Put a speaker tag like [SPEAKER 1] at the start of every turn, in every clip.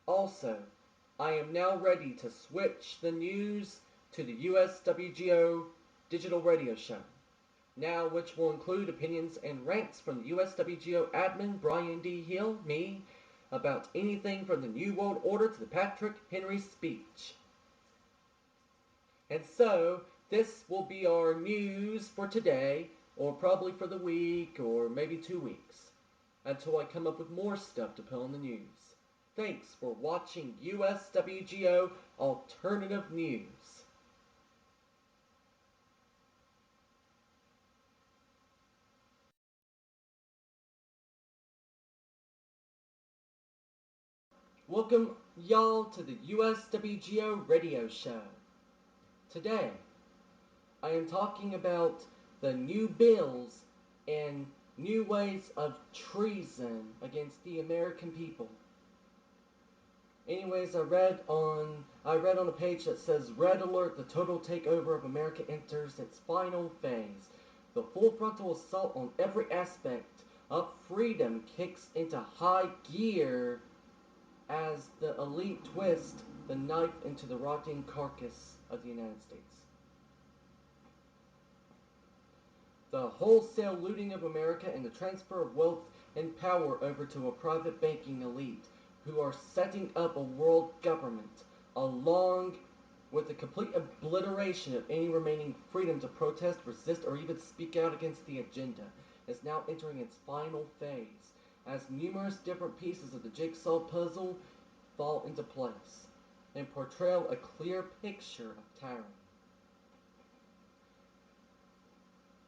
[SPEAKER 1] Also, I am now ready to switch the news to the USWGO digital radio show, now which will include opinions and rants from the USWGO admin Brian D. Hill, me, about anything from the New World Order to the Patrick Henry speech. And so, this will be our news for today, or probably for the week, or maybe 2 weeks, until I come up with more stuff to put on the news. Thanks for watching USWGO Alternative News. Welcome, y'all, to the USWGO radio show. Today, I am talking about the new bills and new ways of treason against the American people. Anyways, I read on a page that says, "Red alert, the total takeover of America enters its final phase. The full frontal assault on every aspect of freedom kicks into high gear as the elite twist the knife into the rotting carcass of the United States." The wholesale looting of America and the transfer of wealth and power over to a private banking elite who are setting up a world government, along with the complete obliteration of any remaining freedom to protest, resist, or even speak out against the agenda, is now entering its final phase, as numerous different pieces of the jigsaw puzzle fall into place and portray a clear picture of tyranny.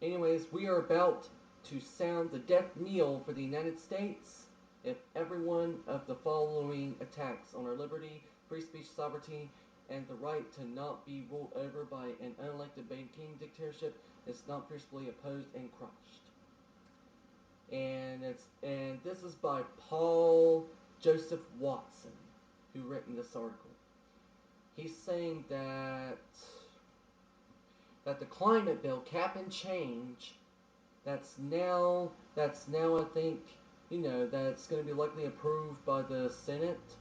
[SPEAKER 1] Anyways, we are about to sound the death knell for the United States if every one of the following attacks on our liberty, free speech, sovereignty, and the right to not be ruled over by an unelected banking dictatorship is not fiercely opposed and crushed. And this is by Paul Joseph Watson, who written this article. He's saying that the climate bill, cap and change, that's now I think, that's going to be likely approved by the Senate.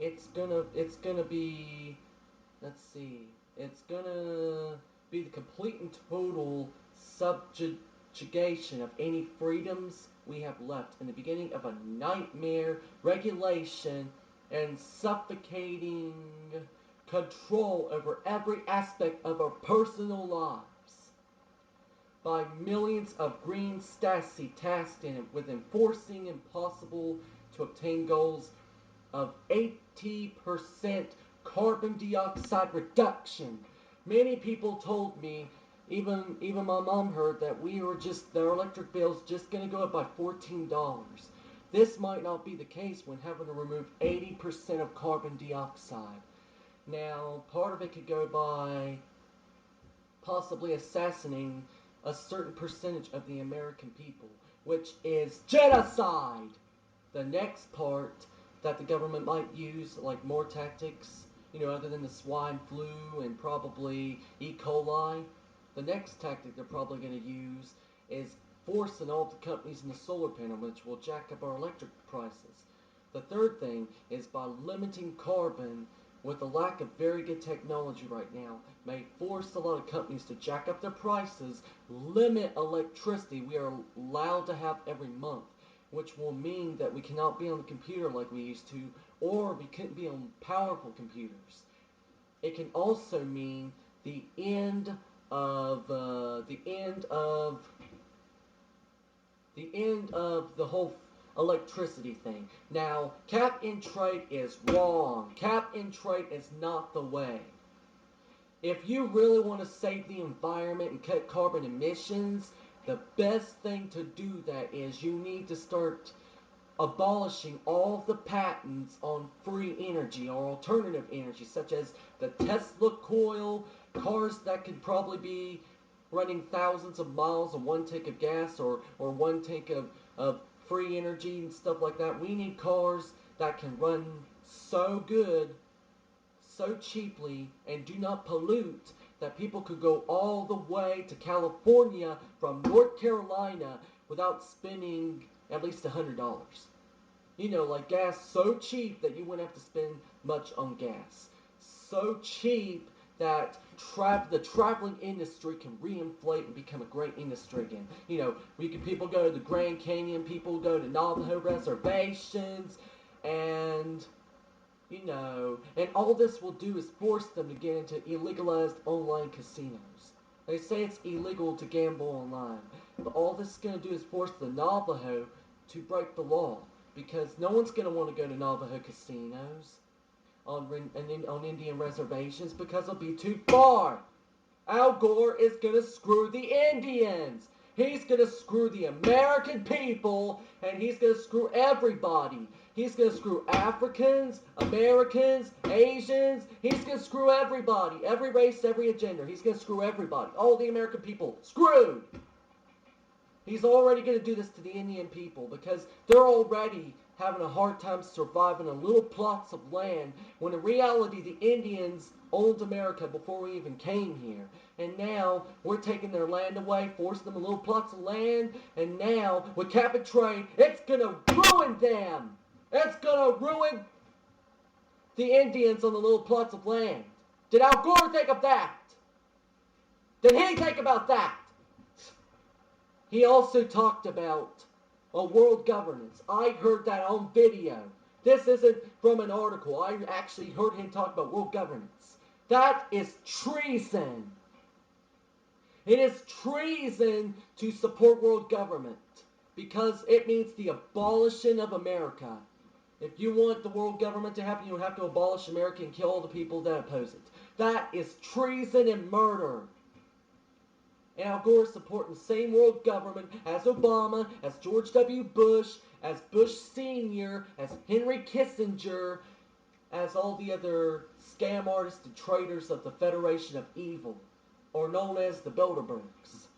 [SPEAKER 1] It's gonna be, it's gonna be the complete and total subjugation of any freedoms we have left, in the beginning of a nightmare regulation and suffocating control over every aspect of our personal lives by millions of green Stasi tasked with enforcing impossible to obtain goals of 80% carbon dioxide reduction. Many people told me, even my mom heard, that their electric bill's just going to go up by $14. This might not be the case when having to remove 80% of carbon dioxide. Now, part of it could go by possibly assassinating a certain percentage of the American people, which is genocide. The next part that the government might use, like more tactics, other than the swine flu and probably E. coli, the next tactic they're probably going to use is forcing all the companies in the solar panel, which will jack up our electric prices. The third thing is by limiting carbon. With the lack of very good technology right now, may force a lot of companies to jack up their prices, limit electricity we are allowed to have every month, which will mean that we cannot be on the computer like we used to, or we couldn't be on powerful computers. It can also mean the end of the whole electricity thing. Now, cap and trade is wrong. Cap and trade is not the way. If you really want to save the environment and cut carbon emissions, the best thing to do that is you need to start abolishing all of the patents on free energy or alternative energy, such as the Tesla coil, cars that could probably be running thousands of miles on one tank of gas or one tank of free energy and stuff like that. We need cars that can run so good, so cheaply, and do not pollute that people could go all the way to California from North Carolina without spending at least $100. Like gas so cheap that you wouldn't have to spend much on gas. So cheap that the traveling industry can reinflate and become a great industry again. People go to the Grand Canyon, people go to Navajo reservations, and and all this will do is force them to get into illegalized online casinos. They say it's illegal to gamble online, but all this is going to do is force the Navajo to break the law because no one's going to want to go to Navajo casinos on Indian reservations because it'll be too far. Al Gore is going to screw the Indians. He's going to screw the American people, and he's going to screw everybody. He's going to screw Africans, Americans, Asians. He's going to screw everybody. Every race, every agenda. He's going to screw everybody. All the American people screwed. He's already going to do this to the Indian people because they're already having a hard time surviving on little plots of land when in reality the Indians owned America before we even came here. And now we're taking their land away, forcing them on little plots of land, and now with cap and trade, it's going to ruin them. It's going to ruin the Indians on the little plots of land. Did Al Gore think of that? Did he think about that? He also talked about world governance. I heard that on video. This isn't from an article. I actually heard him talk about world governance. That is treason. It is treason to support world government because it means the abolition of America. If you want the world government to happen, you have to abolish America and kill all the people that oppose it. That is treason and murder. And Al Gore is supporting the same world government as Obama, as George W. Bush, as Bush Sr., as Henry Kissinger, as all the other scam artists and traitors of the Federation of Evil, or known as the Bilderbergs.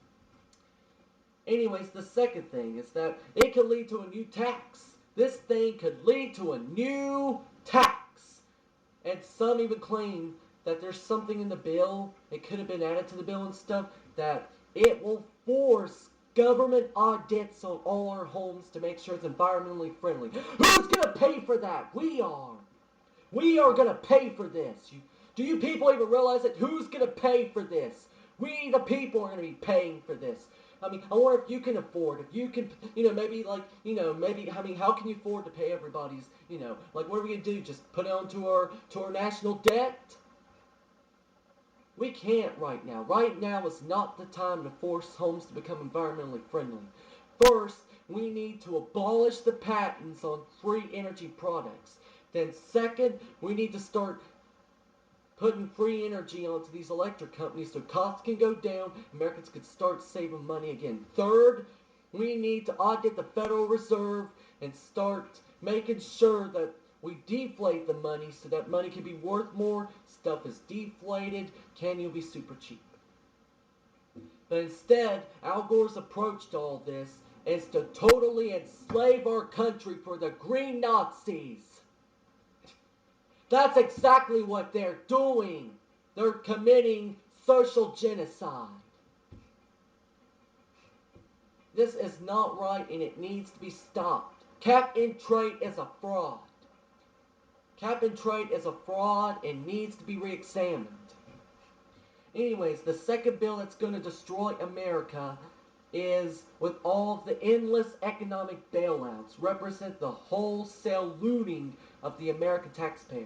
[SPEAKER 1] Anyways, the second thing is that it could lead to a new tax. This thing could lead to a new tax. And some even claim that there's something in the bill, it could have been added to the bill and stuff, that it will force government audits on all our homes to make sure it's environmentally friendly. Who's going to pay for that? We are. We are going to pay for this. Do you people even realize that? Who's going to pay for this? We, the people, are going to be paying for this. I mean, I wonder if you can afford, if you can, how can you afford to pay everybody's, what are we going to do? Just put it onto our national debt? We can't right now. Right now is not the time to force homes to become environmentally friendly. First, we need to abolish the patents on free energy products. Then second, we need to start putting free energy onto these electric companies so costs can go down, Americans can start saving money again. Third, we need to audit the Federal Reserve and start making sure that we deflate the money so that money can be worth more. Stuff is deflated, can you be super cheap? But instead, Al Gore's approach to all this is to totally enslave our country for the green Nazis. That's exactly what they're doing. They're committing social genocide. This is not right and it needs to be stopped. Cap and trade is a fraud. Cap and trade is a fraud and needs to be re-examined. Anyways, the second bill that's going to destroy America is with all of the endless economic bailouts represent the wholesale looting of the American taxpayer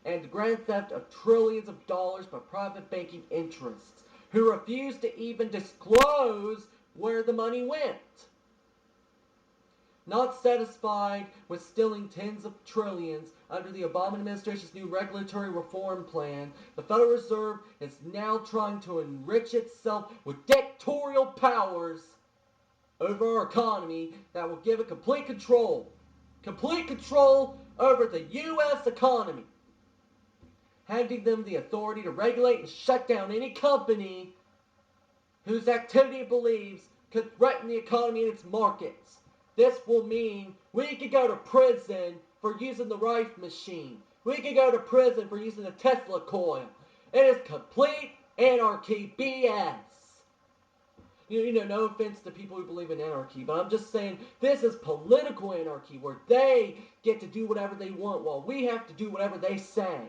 [SPEAKER 1] and the grand theft of trillions of dollars by private banking interests who refuse to even disclose where the money went. Not satisfied with stealing tens of trillions under the Obama administration's new regulatory reform plan, the Federal Reserve is now trying to enrich itself with dictatorial powers over our economy that will give it complete control over the U.S. economy, handing them the authority to regulate and shut down any company whose activity it believes could threaten the economy and its markets. This will mean we could go to prison for using the Rife machine. We could go to prison for using the Tesla coil. It is complete anarchy BS. No offense to people who believe in anarchy, but I'm just saying this is political anarchy where they get to do whatever they want while we have to do whatever they say.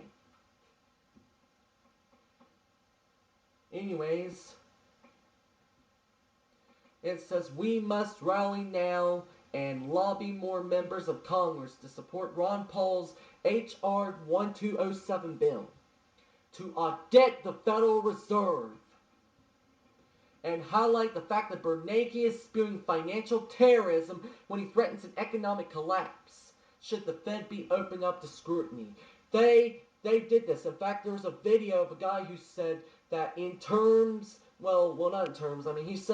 [SPEAKER 1] Anyways, it says we must rally now and lobby more members of Congress to support Ron Paul's H.R. 1207 bill to audit the Federal Reserve and highlight the fact that Bernanke is spewing financial terrorism when he threatens an economic collapse should the Fed be opened up to scrutiny. They did this. In fact, there was a video of a guy who said that in terms, well, not in terms, I mean, he said